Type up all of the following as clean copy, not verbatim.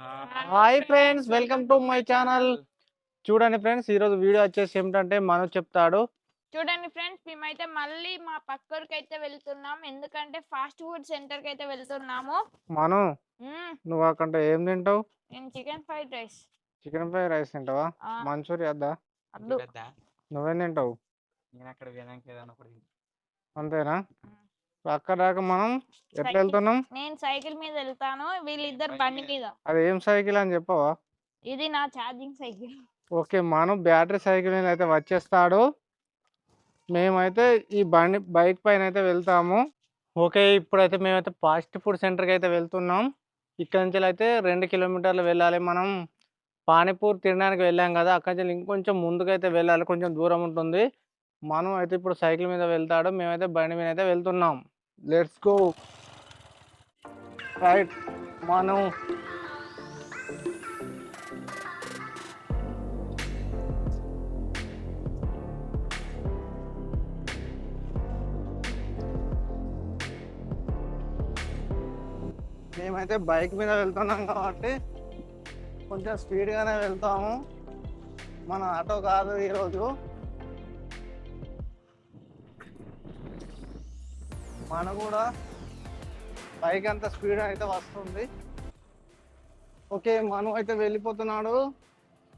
Hi friends, welcome to my channel. చూడండి friends, ఈరోజు video వచ్చేసి ఏమిటంటే మనో చెప్తాడు. చూడండి ఫ్రెండ్స్, మేమైతే మళ్ళీ మా పక్కూరికి అయితే వెళ్తున్నాం. ఎందుకంటే ఫాస్ట్ ఫుడ్ సెంటర్ కి అయితే వెళ్తున్నాము. మనో, నువ్వు అక్కడ ఏం తింటావు? నేను chicken fried rice. Chicken fried rice తింటావా? మంచూరియా వద్దా? నువ్వేం తింటావు? నేను అక్కడ వినాక ఏదైనా ఒకటి అంతేనా? అక్కడ దాకా మనం ఎట్లా వెళ్తున్నాం? నేను సైకిల్ మీద వెళ్తాను, వీళ్ళిద్దరు బండి మీద. అది ఏం సైకిల్ అని చెప్పవా? ఇది నా ఛార్జింగ్ సైకిల్. ఓకే, మనం బ్యాటరీ సైకిల్ మీద అయితే వచ్చేస్తాడు. మేమైతే ఈ బైక్ పైన అయితే వెళ్తాము. ఓకే, ఇప్పుడైతే మేమైతే ఫాస్ట్ ఫుడ్ సెంటర్కి అయితే వెళ్తున్నాం. ఇక్కడ నుంచి అయితే 2 కిలోమీటర్లు వెళ్ళాలి. మనం పానీపూరి తినడానికి వెళ్ళాం కదా, అక్కడి నుంచి ఇంకొంచెం ముందుకైతే వెళ్ళాలి, కొంచెం దూరం ఉంటుంది. మనం అయితే ఇప్పుడు సైకిల్ మీద వెళ్తాడు, మేమైతే బండి మీద అయితే వెళ్తున్నాం. Let's go. రైట్ మనం మేమైతే బైక్ మీద వెళ్తున్నాం కాబట్టి కొంచెం స్పీడ్గానే వెళ్తాము. మన ఆటో కాదు ఈరోజు. మన కూడా బైక్ అంత స్పీడ్ అయితే వస్తుంది. ఓకే, మనం అయితే వెళ్ళిపోతున్నాడు.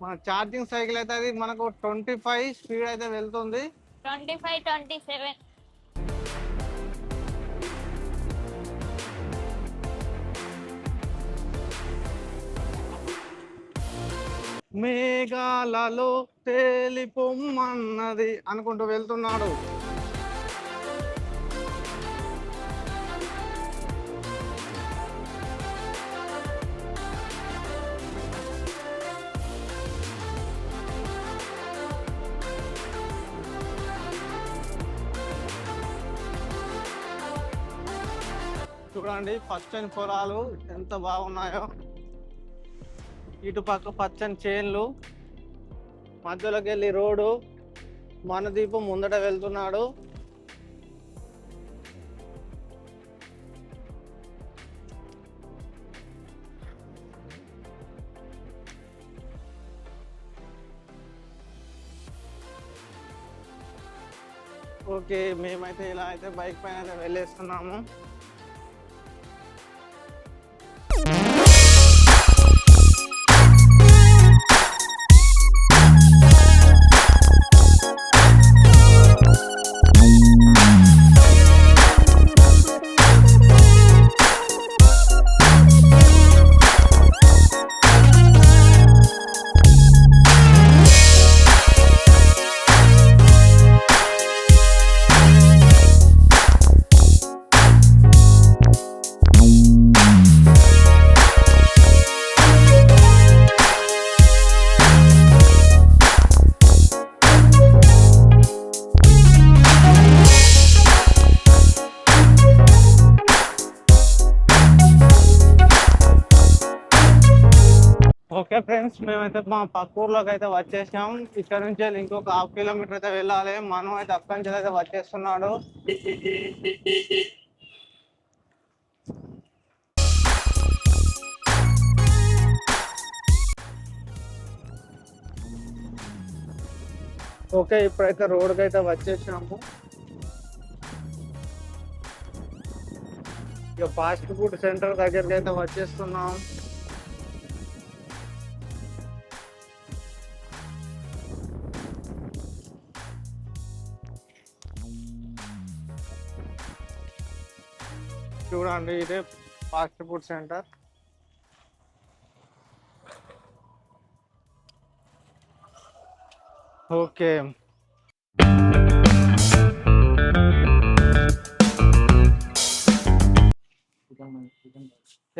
మన ఛార్జింగ్ సైకిల్ అయితే అది మనకు 25 స్పీడ్ అయితే వెళ్తుంది. 25, 27. మేఘాలలో తేలిపొమ్మన్నది అనుకుంటూ వెళ్తున్నాడు. చూడండి, పచ్చని పొలాలు ఎంత బాగున్నాయో. ఇటు పక్క పచ్చని చేన్లు, మధ్యలోకి వెళ్ళి రోడ్డు. మన దీపం ముందట వెళ్తున్నాడు. ఓకే, మేమైతే ఇలా అయితే బైక్ పైన అయితే వెళ్ళేస్తున్నాము. ఓకే ఫ్రెండ్స్, మేమైతే మా పక్క ఊర్లోకి అయితే వచ్చేసాం. ఇక్కడ నుంచి ఇంకొక 1/2 కిలోమీటర్ అయితే వెళ్ళాలి. మనం అయితే అక్కడి నుంచి అయితే వచ్చేస్తున్నాడు. ఓకే, ఇప్పుడైతే రోడ్కి అయితే వచ్చేసాము. ఇక ఫాస్ట్ ఫుడ్ సెంటర్ దగ్గరికి అయితే వచ్చేస్తున్నాం. చూడండి, ఇదే ఫాస్ట్ ఫుడ్ సెంటర్. ఓకే,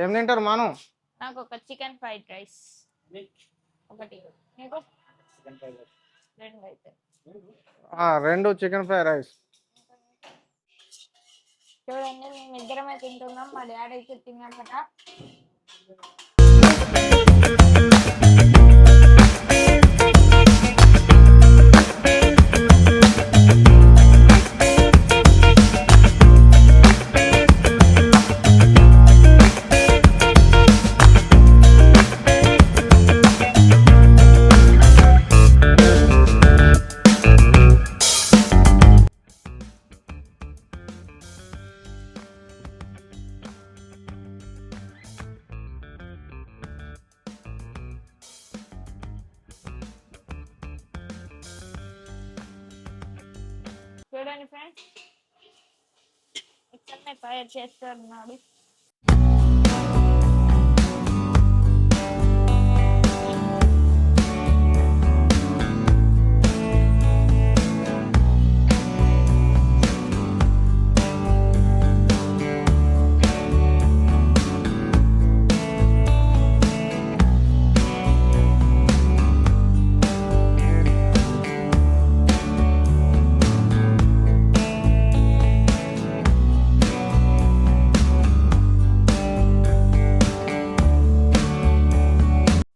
ఏం తింటారు మనం? నాకు ఒక చికెన్ ఫ్రైడ్ రైస్ ఒకటి, నీకు 2 అయితే. 2 చికెన్ ఫ్రైడ్ రైస్. చూడండి, మేము ఇద్దరమే తింటున్నాం. మా డాడీ అయితే తిన్నాడట. చూడండి ఫ్రెండ్స్, ఇక్కడనే తయారు చేస్తున్నాడు.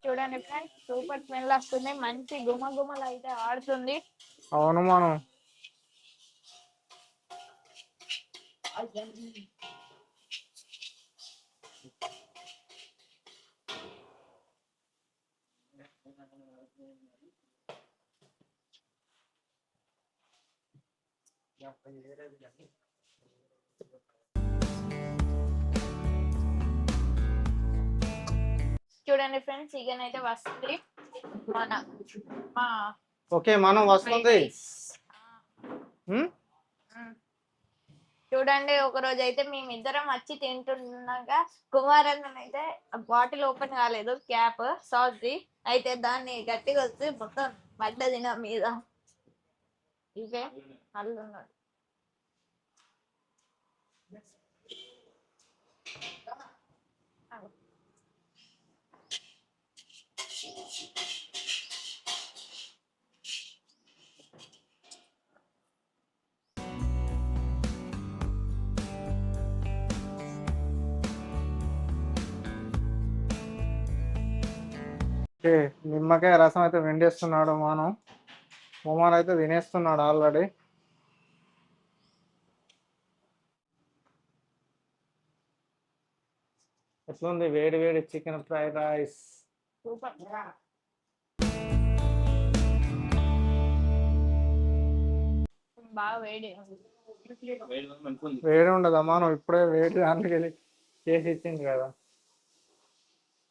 చూడండి ఫ్రెండ్స్, సూపర్ స్మెల్ వస్తుంది, మంచి గుమగుమలు అయితే ఆడుతుంది. అవును మనం చూడండి ఫ్రెండ్స్, చికెన్ అయితే వస్తుంది. మన మా ఓకే మనం వస్తుంది. ఉమ్, చూడండి, ఒక రోజు అయితే మేమిద్దరం వచ్చి తింటున్నాగా కుమారన్న అయితే బాటిల్ ఓపెన్ కాలేదు, క్యాప్ సాస్ది అయితే దాన్ని గట్టిగా వచ్చి మొత్తం పడ్డది నా మీద. ఇదే అల్లున్నాడు. ఓకే నిమ్మకాయ రసం అయితే వెండేస్తున్నాడు మనం. మొమాన్ అయితే తినేస్తున్నాడు ఆల్రెడీ. ఎట్లుంది వేడి వేడి చికెన్ ఫ్రైడ్ రైస్? సూపర్. బాగా వేడి వేడి ఉండదా మనం ఇప్పుడే వేడి దాంట్లోకి వెళ్ళి చేసి ఇచ్చింది కదా.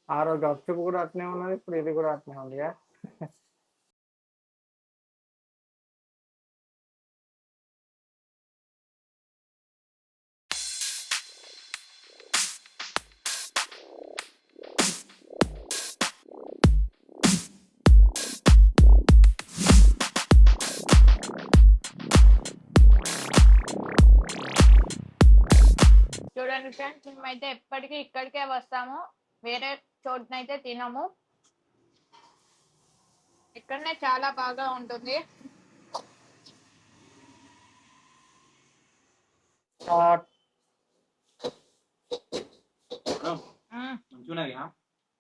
ఆ రోజు గప్చుప్ కూడా అట్నే ఉన్నది, ఇప్పుడు ఇది కూడా అట్నే ఉంది. చూడండి ఫ్రెండ్స్, మేమైతే ఎప్పటికీ ఇక్కడికే వస్తాము, వేరే చోటునైతే తినము. ఇక్కడనే చాలా బాగా ఉంటుంది. మంచిగున్నది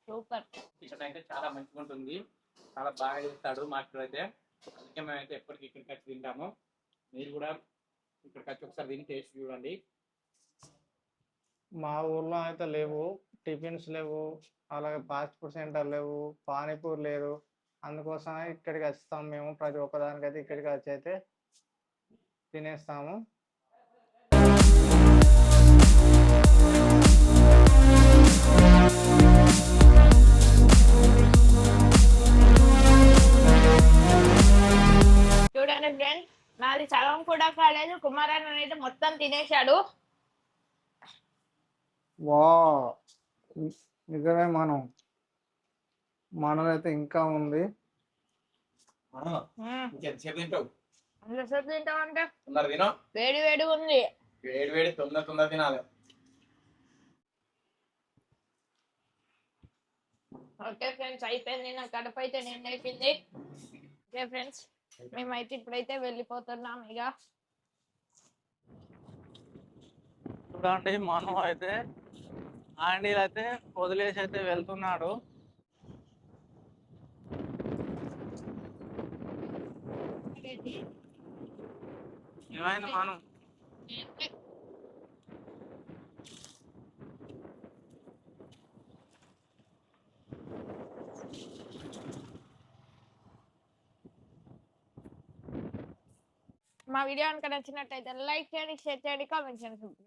సూపర్. చికెన్ అయితే చాలా మంచిగా ఉంటుంది, చాలా బాగా చేస్తాడు మాస్టర్ అయితే. అందుకే మేమైతే ఎప్పటికీ ఇక్కడికి వచ్చి తింటాము. మీరు కూడా ఇక్కడికి వచ్చి ఒకసారి తిని టేస్ట్ చూడండి. మా ఊర్లో అయితే లేవు, టిఫిన్స్ లేవు, అలాగే ఫాస్ట్ ఫుడ్ సెంటర్ లేవు, పానీపూరి లేదు. అందుకోసమే ఇక్కడికి వస్తాం మేము. ప్రతి ఒక్కదానికైతే ఇక్కడికి వచ్చి అయితే తినేస్తాము. చూడండి ఫ్రెండ్స్, నాది సగం కూడా కాలేదు, కుమారన్న అయితే మొత్తం తినేశాడు. వా నిజమే మనదైతే ఇంకా ఉంది. ఇంకెంతసేపు తింటావు? ఎంతసేపు తింటామంటే తొందర తినో, వేడి వేడి ఉంది. వేడి వేడి తొందర తినాలి. ఓకే ఫ్రెండ్స్, అయిపోయింది, నా కడుపు అయితే నిండైపోయింది. ఓకే ఫ్రెండ్స్, మేమైతే ఇప్పుడైతే వెళ్ళిపోతున్నాం. ఇక చూడండి మనం అయితే ఆండీలు అయితే వదిలేసి అయితే వెళ్తున్నాడు. ఏమైంది మనం? మా వీడియో కనుక నచ్చినట్టయితే లైక్ చేయండి, షేర్ చేయండి, కామెంట్ చేయండి.